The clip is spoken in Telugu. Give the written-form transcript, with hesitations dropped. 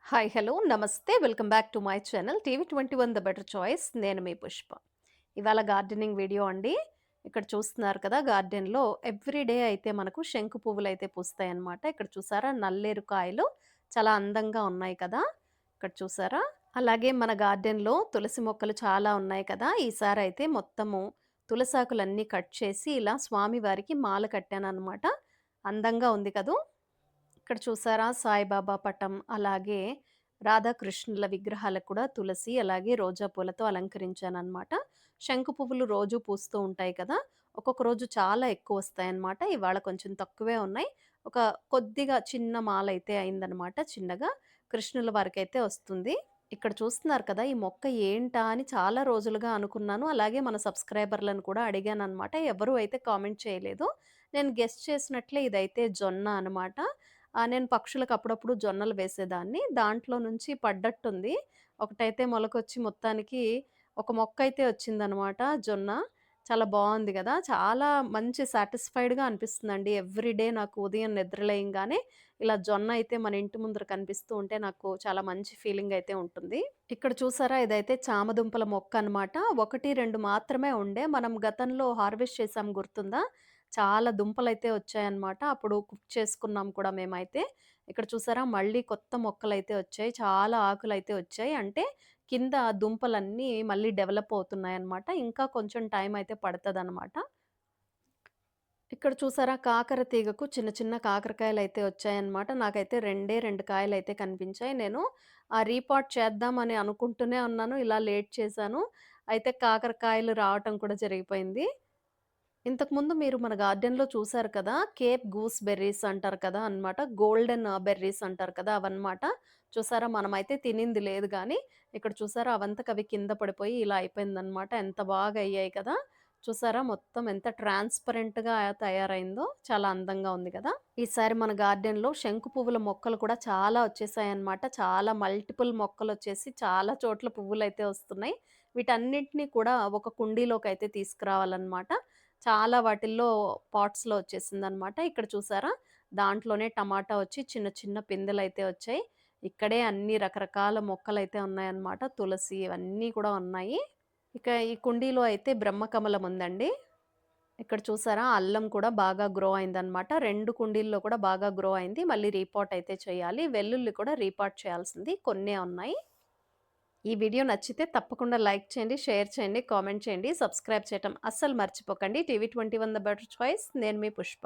హాయ్ హలో నమస్తే welcome back to my channel TV 21 the better choice. నేను మీ పుష్ప. ఇవాళ గార్డెనింగ్ వీడియో అండి. ఇక్కడ చూస్తున్నారు కదా, గార్డెన్లో ఎవ్రీడే అయితే మనకు శంకు పువ్వులు అయితే పూస్తాయి అన్నమాట. ఇక్కడ చూసారా, నల్లేరు కాయలు చాలా అందంగా ఉన్నాయి కదా. ఇక్కడ చూసారా, అలాగే మన గార్డెన్లో తులసి మొక్కలు చాలా ఉన్నాయి కదా. ఈసారి అయితే మొత్తము తులసాకులన్నీ కట్ చేసి ఇలా స్వామి వారికి మాల కట్టాను అనమాట. అందంగా ఉంది కదూ. ఇక్కడ చూసారా, సాయిబాబా పటం, అలాగే రాధాకృష్ణుల విగ్రహాలకు కూడా తులసి, అలాగే రోజా పూలతో అలంకరించాననమాట. శంకు పువ్వులు రోజు పూస్తూ ఉంటాయి కదా. ఒక్కొక్క రోజు చాలా ఎక్కువ వస్తాయన్నమాట. ఇవాళ కొంచెం తక్కువే ఉన్నాయి. ఒక కొద్దిగా చిన్న మాల అయితే అయిందనమాట. చిన్నగా కృష్ణుల వరకైతే వస్తుంది. ఇక్కడ చూస్తున్నారు కదా, ఈ మొక్క ఏంటా అని చాలా రోజులుగా అనుకున్నాను. అలాగే మన సబ్స్క్రైబర్లను కూడా అడిగాననమాట. ఎవరు అయితే కామెంట్ చేయలేదు. నేను గెస్ చేసినట్లే ఇదైతే జొన్న అనమాట. నేను పక్షులకు అప్పుడప్పుడు జొన్నలు వేసేదాన్ని. దాంట్లో నుంచి పడ్డట్టుంది. ఒకటైతే మొలకొచ్చి మొత్తానికి ఒక మొక్కయితే వచ్చిందనమాట జొన్న. చాలా బావుంది గదా. చాలా మంచి సాటిస్ఫైడ్‌గా అనిపిస్తుందండి. ఎవ్రీడే నాకు ఉదయం నిద్ర లేయంగానే ఇలా జొన్న అయితే మన ఇంటి ముందర కనిపిస్తూ ఉంటే నాకు చాలా మంచి ఫీలింగ్ అయితే ఉంటుంది. ఇక్కడ చూసారా, ఇదైతే చామదుంపల మొక్క అనమాట. 1, 2 మాత్రమే ఉండే. మనం గతంలో హార్వెస్ట్ చేసాం గుర్తుందా? చాలా దుంపలైతే వచ్చాయన్నమాట. అప్పుడు కుక్ చేసుకున్నాం కూడా మేమైతే. ఇక్కడ చూసారా, మళ్ళీ కొత్త మొక్కలైతే వచ్చాయి. చాలా ఆకులైతే వచ్చాయి. అంటే కింద దుంపలన్నీ మళ్ళీ డెవలప్ అవుతున్నాయన్నమాట. ఇంకా కొంచెం టైం అయితే పడతదనమాట. ఇక్కడ చూసారా, కాకర తీగకు చిన్న చిన్న కాకరకాయలైతే వచ్చాయన్నమాట. నాకైతే 2 కాయలైతే కనిపించాయి. నేను రీపాట్ చేద్దామని అనుకుంటూనే ఉన్నాను. ఇలా లేట్ చేశాను. అయితే కాకరకాయలు రావటం కూడా జరిగిపోయింది. ఇంతకుముందు మీరు మన గార్డెన్‌లో చూసారు కదా, కేప్ గూస్ బెర్రీస్ అంటారు కదా అన్నమాట. గోల్డెన్ బెర్రీస్ అంటారు కదా, అవన్నమాట. చూసారా, మనమైతే తినింది లేదు గానీ, ఇక్కడ చూసారా, అవంతకవి కింద పడిపోయి ఇలా అయిపోయిందన్నమాట. ఎంత బాగా అయ్యాయి కదా. చూసారా, మొత్తం ఎంత ట్రాన్స్‌పరెంట్‌గా తయారైందో. చాలా అందంగా ఉంది కదా. ఈసారి మన గార్డెన్‌లో శంకు పువ్వుల మొక్కలు కూడా చాలా వచ్చేసాయన్నమాట. చాలా మల్టిపుల్ మొక్కలొచ్చేసి చాలా చోట్ల పువ్వులైతే వస్తున్నాయి. వీటన్నిటిని కూడా ఒక కుండీలోకైతే తీసుకురావాలన్నమాట. చాలా వాటిల్లో పాట్స్‌లో వచ్చేసిందనమాట. ఇక్కడ చూసారా, దాంట్లోనే టమాటా వచ్చి చిన్న చిన్న పిందెలైతే వచ్చాయి. ఇక్కడే అన్ని రకరకాల మొక్కలైతే ఉన్నాయన్నమాట. తులసి ఇవన్నీ కూడా ఉన్నాయి. ఇక ఈ కుండీలో అయితే బ్రహ్మకమలం ఉందండి. ఇక్కడ చూసారా, అల్లం కూడా బాగా గ్రో అయిందనమాట. 2 కుండీల్లో కూడా బాగా గ్రో అయింది. మళ్ళీ రీపాట్ అయితే చేయాలి. వెల్లుల్లి కూడా రీపాట్ చేయాల్సింది. కొన్నే ఉన్నాయి. ఈ వీడియో నచ్చితే తప్పకుండా లైక్ చేయండి, షేర్ చేయండి, కామెంట్ చేయండి, సబ్స్క్రైబ్ చేయటం అస్సలు మర్చిపోకండి. TV 21 the better choice. నేను మీ పుష్ప.